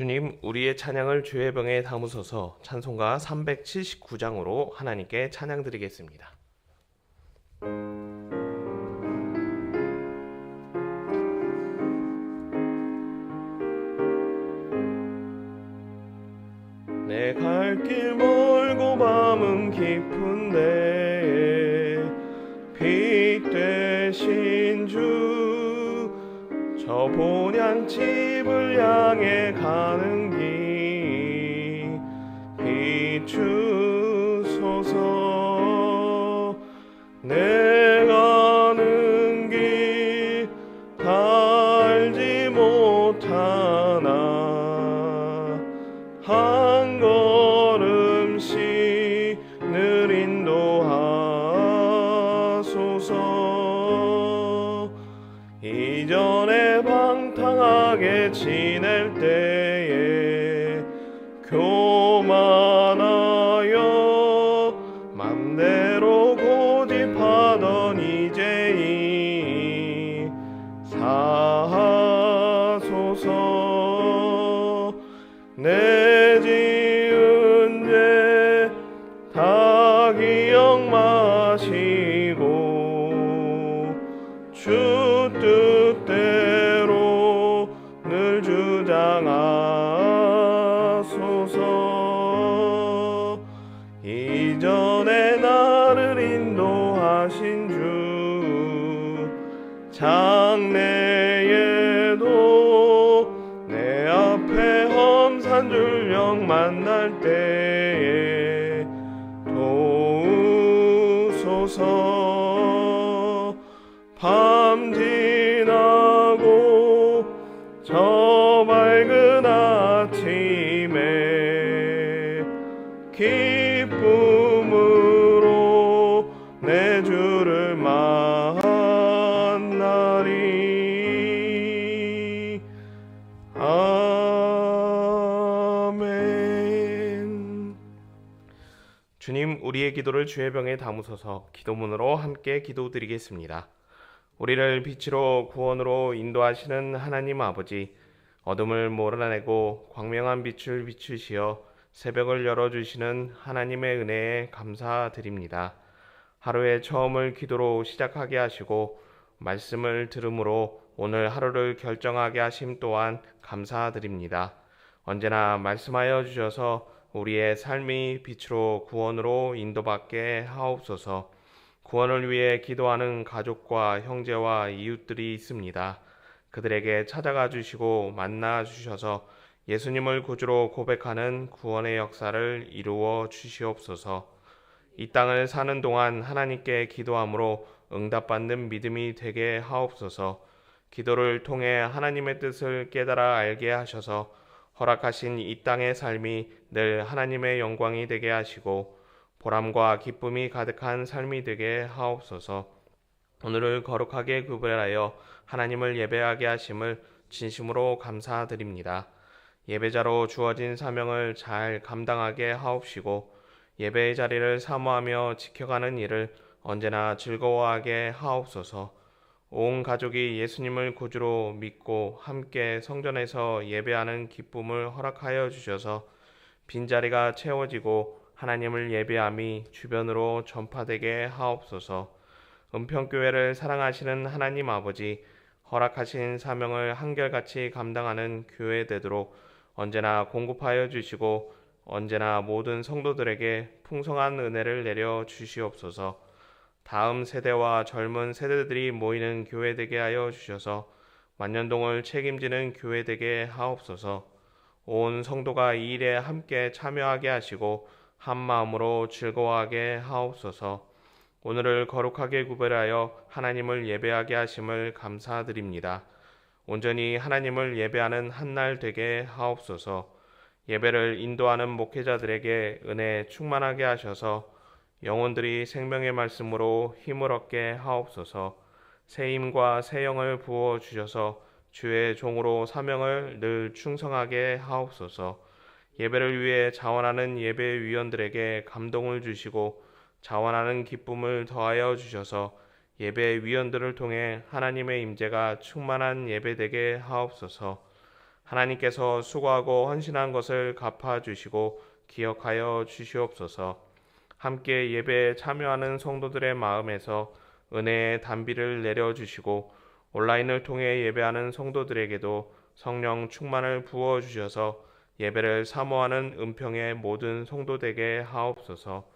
주님, 우리의 찬양을 주의 병에 담으소서. 찬송가 379장으로 하나님께 찬양 드리겠습니다. 내 갈 길 멀고 밤은 깊은데 빛 되신 주 저 본향집을 향해 가는 길 비추소서. 내 가는 길 다 알지 못하나 한 걸음씩 늘 인도하소서. 이전에 방탕하게 지낼 때에 교만하여 맘대로 고집하던 이제이 사하소서. 내 지은 죄 다 기억 마시고 주 뜻대로 늘 주장하소서. 이전에 나를 인도하신 주 장래에도 내 앞에 험산 줄령 만날 때에 도우소서. 밤 지나고 저 밝은 아침에 기쁨으로 내 주를 만나리. 아멘. 주님, 우리의 기도를 주의 병에 담으소서. 기도문으로 함께 기도드리겠습니다. 우리를 빛으로 구원으로 인도하시는 하나님 아버지, 어둠을 몰아내고 광명한 빛을 비추시어 새벽을 열어주시는 하나님의 은혜에 감사드립니다. 하루의 처음을 기도로 시작하게 하시고 말씀을 들음으로 오늘 하루를 결정하게 하심 또한 감사드립니다. 언제나 말씀하여 주셔서 우리의 삶이 빛으로 구원으로 인도받게 하옵소서. 구원을 위해 기도하는 가족과 형제와 이웃들이 있습니다. 그들에게 찾아가 주시고 만나 주셔서 예수님을 구주로 고백하는 구원의 역사를 이루어 주시옵소서. 이 땅을 사는 동안 하나님께 기도함으로 응답받는 믿음이 되게 하옵소서. 기도를 통해 하나님의 뜻을 깨달아 알게 하셔서 허락하신 이 땅의 삶이 늘 하나님의 영광이 되게 하시고 보람과 기쁨이 가득한 삶이 되게 하옵소서. 오늘을 거룩하게 구별하여 하나님을 예배하게 하심을 진심으로 감사드립니다. 예배자로 주어진 사명을 잘 감당하게 하옵시고 예배의 자리를 사모하며 지켜가는 일을 언제나 즐거워하게 하옵소서. 온 가족이 예수님을 구주로 믿고 함께 성전에서 예배하는 기쁨을 허락하여 주셔서 빈자리가 채워지고 하나님을 예배함이 주변으로 전파되게 하옵소서. 은평교회를 사랑하시는 하나님 아버지, 허락하신 사명을 한결같이 감당하는 교회 되도록 언제나 공급하여 주시고 언제나 모든 성도들에게 풍성한 은혜를 내려 주시옵소서. 다음 세대와 젊은 세대들이 모이는 교회 되게 하여 주셔서 만년동을 책임지는 교회 되게 하옵소서. 온 성도가 이 일에 함께 참여하게 하시고 한 마음으로 즐거워하게 하옵소서. 오늘을 거룩하게 구별하여 하나님을 예배하게 하심을 감사드립니다. 온전히 하나님을 예배하는 한날 되게 하옵소서. 예배를 인도하는 목회자들에게 은혜 충만하게 하셔서 영혼들이 생명의 말씀으로 힘을 얻게 하옵소서. 새 힘과 새 영을 부어 주셔서 주의 종으로 사명을 늘 충성하게 하옵소서. 예배를 위해 자원하는 예배위원들에게 감동을 주시고 자원하는 기쁨을 더하여 주셔서 예배위원들을 통해 하나님의 임재가 충만한 예배되게 하옵소서. 하나님께서 수고하고 헌신한 것을 갚아주시고 기억하여 주시옵소서. 함께 예배에 참여하는 성도들의 마음에서 은혜의 단비를 내려주시고 온라인을 통해 예배하는 성도들에게도 성령 충만을 부어주셔서 예배를 사모하는 은평의 모든 성도 되게 하옵소서.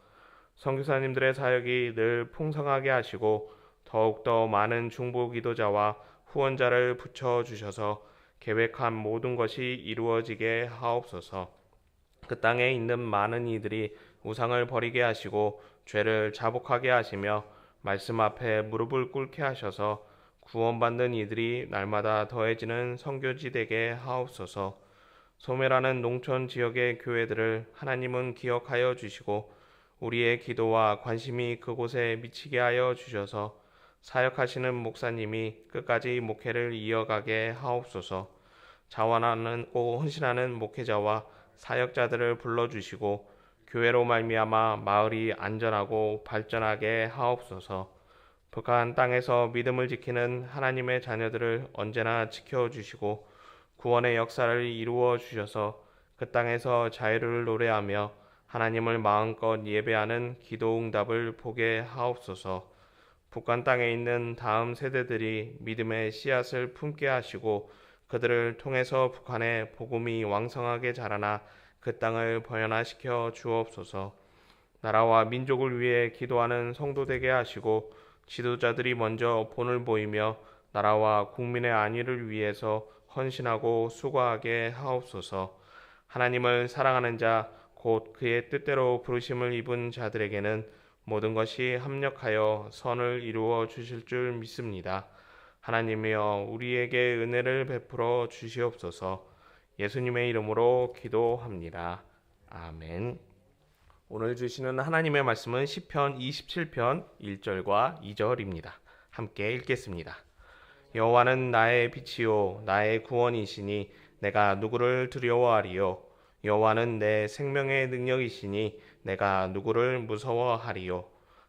선교사님들의 사역이 늘 풍성하게 하시고 더욱더 많은 중보 기도자와 후원자를 붙여주셔서 계획한 모든 것이 이루어지게 하옵소서. 그 땅에 있는 많은 이들이 우상을 버리게 하시고 죄를 자복하게 하시며 말씀 앞에 무릎을 꿇게 하셔서 구원받는 이들이 날마다 더해지는 선교지 되게 하옵소서. 소멸하는 농촌 지역의 교회들을 하나님은 기억하여 주시고 우리의 기도와 관심이 그곳에 미치게 하여 주셔서 사역하시는 목사님이 끝까지 목회를 이어가게 하옵소서. 자원하고 헌신하는 목회자와 사역자들을 불러주시고 교회로 말미암아 마을이 안전하고 발전하게 하옵소서. 북한 땅에서 믿음을 지키는 하나님의 자녀들을 언제나 지켜주시고 구원의 역사를 이루어 주셔서 그 땅에서 자유를 노래하며 하나님을 마음껏 예배하는 기도 응답을 보게 하옵소서. 북한 땅에 있는 다음 세대들이 믿음의 씨앗을 품게 하시고 그들을 통해서 북한의 복음이 왕성하게 자라나 그 땅을 번영시켜 주옵소서. 나라와 민족을 위해 기도하는 성도 되게 하시고 지도자들이 먼저 본을 보이며 나라와 국민의 안위를 위해서 헌신하고 수고하게 하옵소서. 하나님을 사랑하는 자 곧 그의 뜻대로 부르심을 입은 자들에게는 모든 것이 합력하여 선을 이루어 주실 줄 믿습니다. 하나님이여 우리에게 은혜를 베풀어 주시옵소서. 예수님의 이름으로 기도합니다. 아멘. 오늘 주시는 하나님의 말씀은 시편 27편 1절과 2절입니다. 함께 읽겠습니다. 여호와는 나의 빛이요 나의 구원이시니 내가 누구를 두려워하리요. 여호와는 내 생명의 능력이시니 내가 누구를 무서워하리요.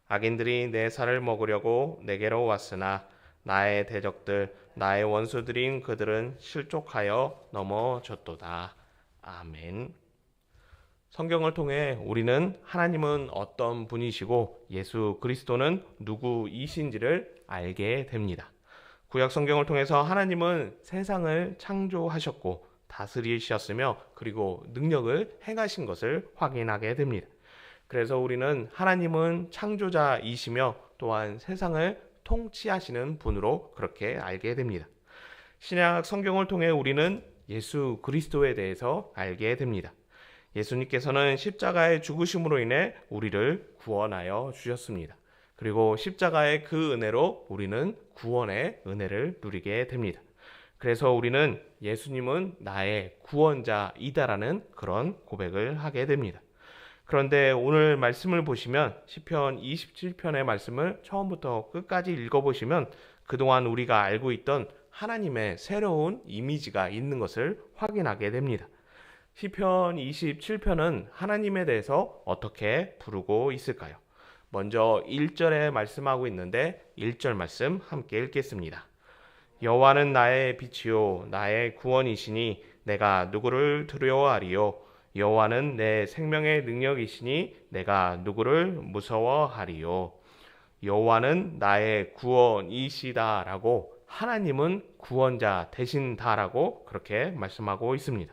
악인들이 내 살을 먹으려고 내게로 왔으나 나의 대적들 나의 원수들인 그들은 실족하여 넘어졌도다. 아멘. 성경을 통해 우리는 하나님은 어떤 분이시고 예수 그리스도는 누구이신지를 알게 됩니다. 구약 성경을 통해서 하나님은 세상을 창조하셨고 다스리셨으며 그리고 능력을 행하신 것을 확인하게 됩니다. 그래서 우리는 하나님은 창조자이시며 또한 세상을 통치하시는 분으로 그렇게 알게 됩니다. 신약 성경을 통해 우리는 예수 그리스도에 대해서 알게 됩니다. 예수님께서는 십자가의 죽으심으로 인해 우리를 구원하여 주셨습니다. 그리고 십자가의 그 은혜로 우리는 구원의 은혜를 누리게 됩니다. 그래서 우리는 예수님은 나의 구원자이다라는 그런 고백을 하게 됩니다. 그런데 오늘 말씀을 보시면 시편 27편의 말씀을 처음부터 끝까지 읽어보시면 그동안 우리가 알고 있던 하나님의 새로운 이미지가 있는 것을 확인하게 됩니다. 시편 27편은 하나님에 대해서 어떻게 부르고 있을까요? 먼저 1절에 말씀하고 있는데 1절 말씀 함께 읽겠습니다. 여호와는 나의 빛이요 나의 구원이시니 내가 누구를 두려워하리요. 여호와는 내 생명의 능력이시니 내가 누구를 무서워하리요. 여호와는 나의 구원이시다라고 하나님은 구원자 되신다라고 그렇게 말씀하고 있습니다.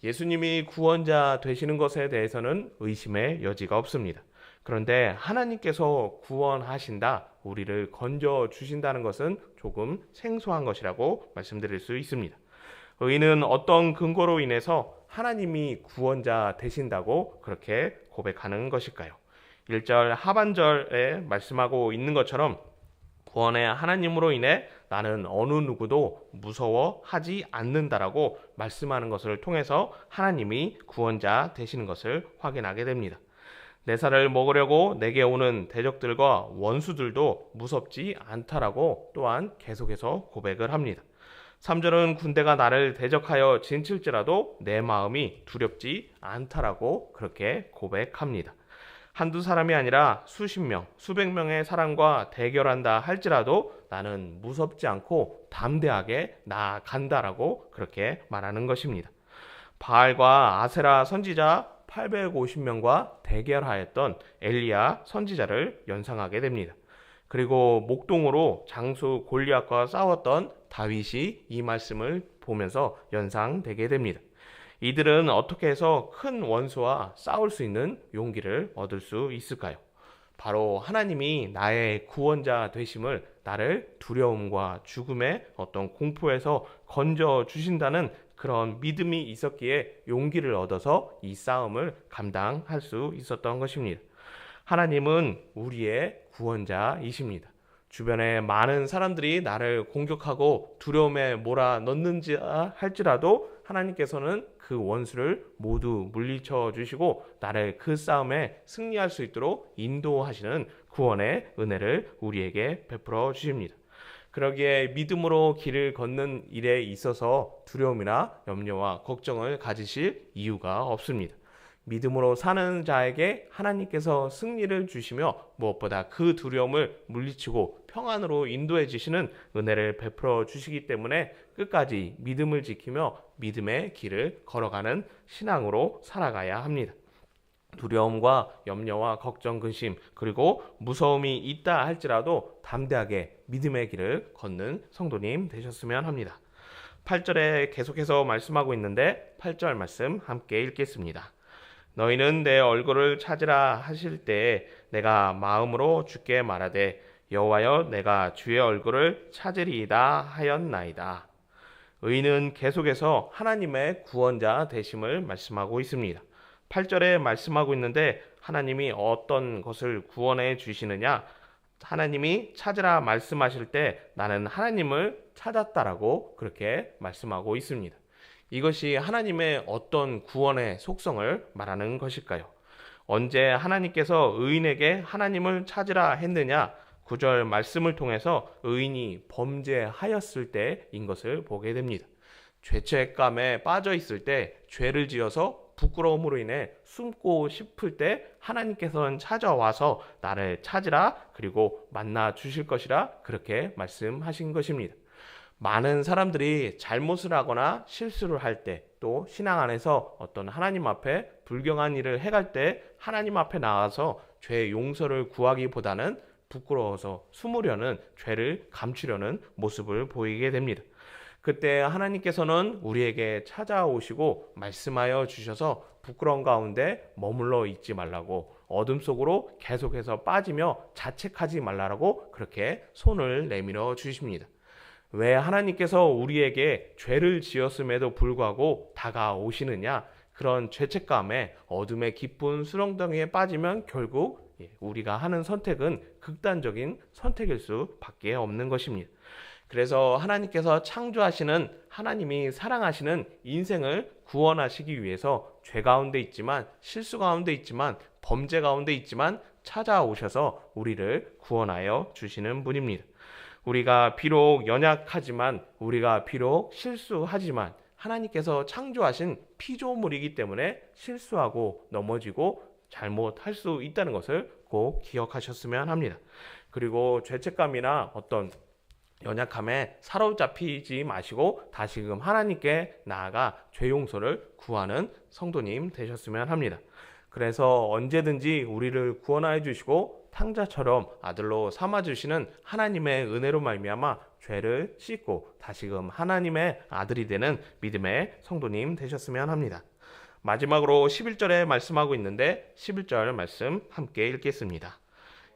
예수님이 구원자 되시는 것에 대해서는 의심의 여지가 없습니다. 그런데 하나님께서 구원하신다, 우리를 건져 주신다는 것은 조금 생소한 것이라고 말씀드릴 수 있습니다. 의인은 어떤 근거로 인해서 하나님이 구원자 되신다고 그렇게 고백하는 것일까요? 1절 하반절에 말씀하고 있는 것처럼 구원의 하나님으로 인해 나는 어느 누구도 무서워하지 않는다라고 말씀하는 것을 통해서 하나님이 구원자 되시는 것을 확인하게 됩니다. 내 살을 먹으려고 내게 오는 대적들과 원수들도 무섭지 않다라고 또한 계속해서 고백을 합니다. 3절은 군대가 나를 대적하여 진칠지라도 내 마음이 두렵지 않다라고 그렇게 고백합니다. 한두 사람이 아니라 수십 명, 수백 명의 사람과 대결한다 할지라도 나는 무섭지 않고 담대하게 나아간다라고 그렇게 말하는 것입니다. 바알과 아세라 선지자 850명과 대결하였던 엘리야 선지자를 연상하게 됩니다. 그리고 목동으로 장수 골리앗과 싸웠던 다윗이 이 말씀을 보면서 연상되게 됩니다. 이들은 어떻게 해서 큰 원수와 싸울 수 있는 용기를 얻을 수 있을까요? 바로 하나님이 나의 구원자 되심을, 나를 두려움과 죽음의 어떤 공포에서 건져 주신다는 그런 믿음이 있었기에 용기를 얻어서 이 싸움을 감당할 수 있었던 것입니다. 하나님은 우리의 구원자이십니다. 주변에 많은 사람들이 나를 공격하고 두려움에 몰아넣는지 할지라도 하나님께서는 그 원수를 모두 물리쳐 주시고 나를 그 싸움에 승리할 수 있도록 인도하시는 구원의 은혜를 우리에게 베풀어 주십니다. 그러기에 믿음으로 길을 걷는 일에 있어서 두려움이나 염려와 걱정을 가지실 이유가 없습니다. 믿음으로 사는 자에게 하나님께서 승리를 주시며 무엇보다 그 두려움을 물리치고 평안으로 인도해 주시는 은혜를 베풀어 주시기 때문에 끝까지 믿음을 지키며 믿음의 길을 걸어가는 신앙으로 살아가야 합니다. 두려움과 염려와 걱정, 근심, 그리고 무서움이 있다 할지라도 담대하게 믿음의 길을 걷는 성도님 되셨으면 합니다. 8절에 계속해서 말씀하고 있는데 8절 말씀 함께 읽겠습니다. 너희는 내 얼굴을 찾으라 하실 때에 내가 마음으로 주께 말하되 여호와여 내가 주의 얼굴을 찾으리이다 하였나이다. 의인은 계속해서 하나님의 구원자 되심을 말씀하고 있습니다. 8절에 말씀하고 있는데 하나님이 어떤 것을 구원해 주시느냐? 하나님이 찾으라 말씀하실 때 나는 하나님을 찾았다라고 그렇게 말씀하고 있습니다. 이것이 하나님의 어떤 구원의 속성을 말하는 것일까요? 언제 하나님께서 의인에게 하나님을 찾으라 했느냐? 9절 말씀을 통해서 의인이 범죄하였을 때인 것을 보게 됩니다. 죄책감에 빠져 있을 때, 죄를 지어서 부끄러움으로 인해 숨고 싶을 때 하나님께서는 찾아와서 나를 찾으라 그리고 만나 주실 것이라 그렇게 말씀하신 것입니다. 많은 사람들이 잘못을 하거나 실수를 할 때, 또 신앙 안에서 어떤 하나님 앞에 불경한 일을 해갈 때 하나님 앞에 나와서 죄 용서를 구하기보다는 부끄러워서 숨으려는, 죄를 감추려는 모습을 보이게 됩니다. 그때 하나님께서는 우리에게 찾아오시고 말씀하여 주셔서 부끄러운 가운데 머물러 있지 말라고, 어둠 속으로 계속해서 빠지며 자책하지 말라고 그렇게 손을 내밀어 주십니다. 왜 하나님께서 우리에게 죄를 지었음에도 불구하고 다가오시느냐? 그런 죄책감에 어둠의 깊은 수렁덩이에 빠지면 결국 우리가 하는 선택은 극단적인 선택일 수밖에 없는 것입니다. 그래서 하나님께서 창조하시는, 하나님이 사랑하시는 인생을 구원하시기 위해서 죄 가운데 있지만, 실수 가운데 있지만, 범죄 가운데 있지만 찾아오셔서 우리를 구원하여 주시는 분입니다. 우리가 비록 연약하지만, 우리가 비록 실수하지만 하나님께서 창조하신 피조물이기 때문에 실수하고 넘어지고 잘못할 수 있다는 것을 꼭 기억하셨으면 합니다. 그리고 죄책감이나 어떤 연약함에 사로잡히지 마시고 다시금 하나님께 나아가 죄 용서를 구하는 성도님 되셨으면 합니다. 그래서 언제든지 우리를 구원하여 주시고 탕자처럼 아들로 삼아주시는 하나님의 은혜로 말미암아 죄를 씻고 다시금 하나님의 아들이 되는 믿음의 성도님 되셨으면 합니다. 마지막으로 11절에 말씀하고 있는데 11절 말씀 함께 읽겠습니다.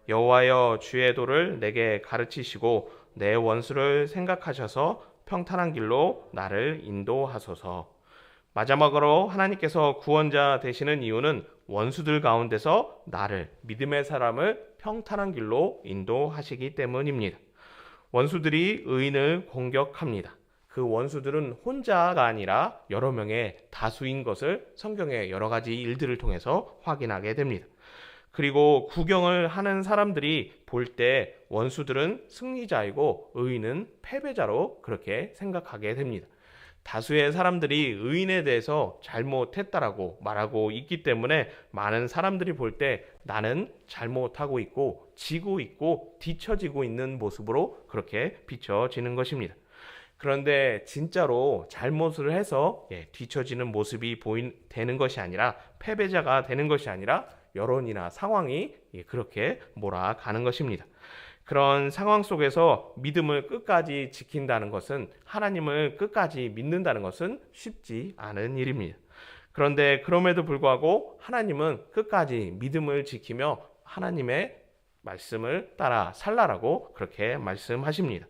여호와여 주의 도를 내게 가르치시고 내 원수를 생각하셔서 평탄한 길로 나를 인도하소서. 마지막으로 하나님께서 구원자 되시는 이유는 원수들 가운데서 나를, 믿음의 사람을 평탄한 길로 인도하시기 때문입니다. 원수들이 의인을 공격합니다. 그 원수들은 혼자가 아니라 여러 명의 다수인 것을 성경의 여러 가지 일들을 통해서 확인하게 됩니다. 그리고 구경을 하는 사람들이 볼 때 원수들은 승리자이고 의인은 패배자로 그렇게 생각하게 됩니다. 다수의 사람들이 의인에 대해서 잘못했다라고 말하고 있기 때문에 많은 사람들이 볼 때 나는 잘못하고 있고 지고 있고 뒤처지고 있는 모습으로 그렇게 비춰지는 것입니다. 그런데 진짜로 잘못을 해서 뒤처지는 모습이 되는 것이 아니라 패배자가 되는 것이 아니라 여론이나 상황이 그렇게 몰아가는 것입니다. 그런 상황 속에서 믿음을 끝까지 지킨다는 것은 하나님을 끝까지 믿는다는 것은 쉽지 않은 일입니다. 그런데 그럼에도 불구하고 하나님은 끝까지 믿음을 지키며 하나님의 말씀을 따라 살라라고 그렇게 말씀하십니다.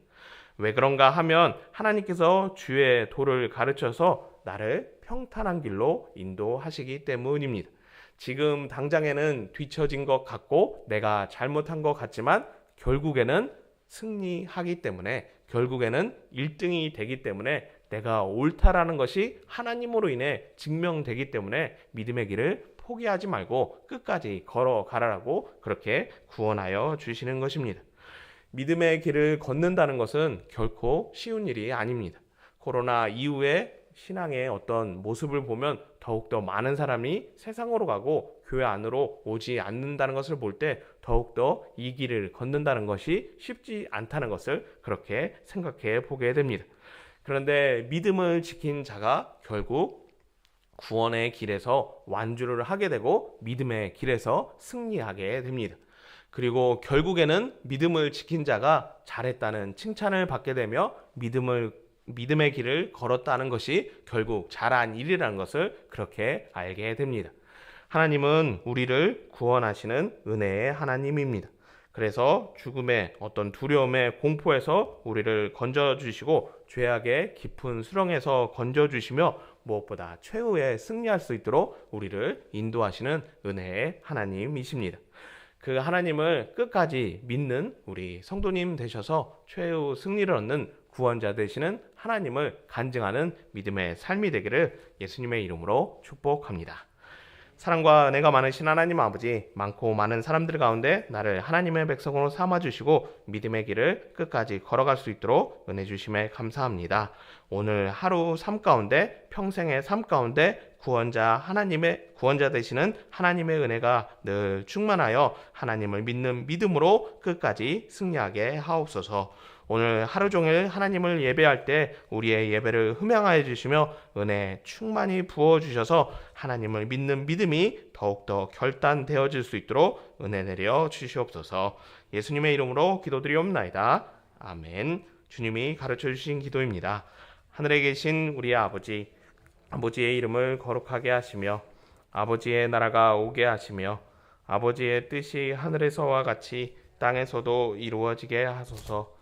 왜 그런가 하면 하나님께서 주의 도를 가르쳐서 나를 평탄한 길로 인도하시기 때문입니다. 지금 당장에는 뒤처진 것 같고 내가 잘못한 것 같지만 결국에는 승리하기 때문에 결국에는 1등이 되기 때문에 내가 옳다라는 것이 하나님으로 인해 증명되기 때문에 믿음의 길을 포기하지 말고 끝까지 걸어가라고 그렇게 구원하여 주시는 것입니다. 믿음의 길을 걷는다는 것은 결코 쉬운 일이 아닙니다. 코로나 이후에 신앙의 어떤 모습을 보면 더욱더 많은 사람이 세상으로 가고 교회 안으로 오지 않는다는 것을 볼 때 더욱더 이 길을 걷는다는 것이 쉽지 않다는 것을 그렇게 생각해 보게 됩니다. 그런데 믿음을 지킨 자가 결국 구원의 길에서 완주를 하게 되고 믿음의 길에서 승리하게 됩니다. 그리고 결국에는 믿음을 지킨 자가 잘했다는 칭찬을 받게 되며 믿음의 길을 걸었다는 것이 결국 잘한 일이라는 것을 그렇게 알게 됩니다. 하나님은 우리를 구원하시는 은혜의 하나님입니다. 그래서 죽음의 어떤 두려움의 공포에서 우리를 건져주시고 죄악의 깊은 수렁에서 건져주시며 무엇보다 최후에 승리할 수 있도록 우리를 인도하시는 은혜의 하나님이십니다. 그 하나님을 끝까지 믿는 우리 성도님 되셔서 최후 승리를 얻는 구원자 되시는 하나님을 간증하는 믿음의 삶이 되기를 예수님의 이름으로 축복합니다. 사랑과 은혜가 많으신 하나님 아버지, 많고 많은 사람들 가운데 나를 하나님의 백성으로 삼아주시고 믿음의 길을 끝까지 걸어갈 수 있도록 은혜 주심에 감사합니다. 오늘 하루 삶 가운데, 평생의 삶 가운데 구원자 되시는 하나님의 은혜가 늘 충만하여 하나님을 믿는 믿음으로 끝까지 승리하게 하옵소서. 오늘 하루 종일 하나님을 예배할 때 우리의 예배를 흠양하여 주시며 은혜 충만히 부어주셔서 하나님을 믿는 믿음이 더욱더 결단되어질 수 있도록 은혜 내려 주시옵소서. 예수님의 이름으로 기도드리옵나이다. 아멘. 주님이 가르쳐 주신 기도입니다. 하늘에 계신 우리의 아버지의 이름을 거룩하게 하시며 아버지의 나라가 오게 하시며 아버지의 뜻이 하늘에서와 같이 땅에서도 이루어지게 하소서.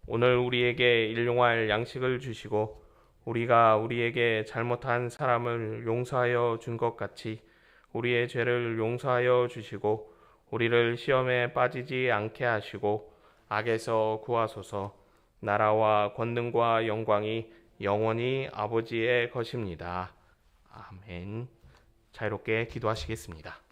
오늘 우리에게 일용할 양식을 주시고 우리가 우리에게 잘못한 사람을 용서하여 준 것 같이 우리의 죄를 용서하여 주시고 우리를 시험에 빠지지 않게 하시고 악에서 구하소서. 나라와 권능과 영광이 영원히 아버지의 것입니다. 아멘. 자유롭게 기도하시겠습니다.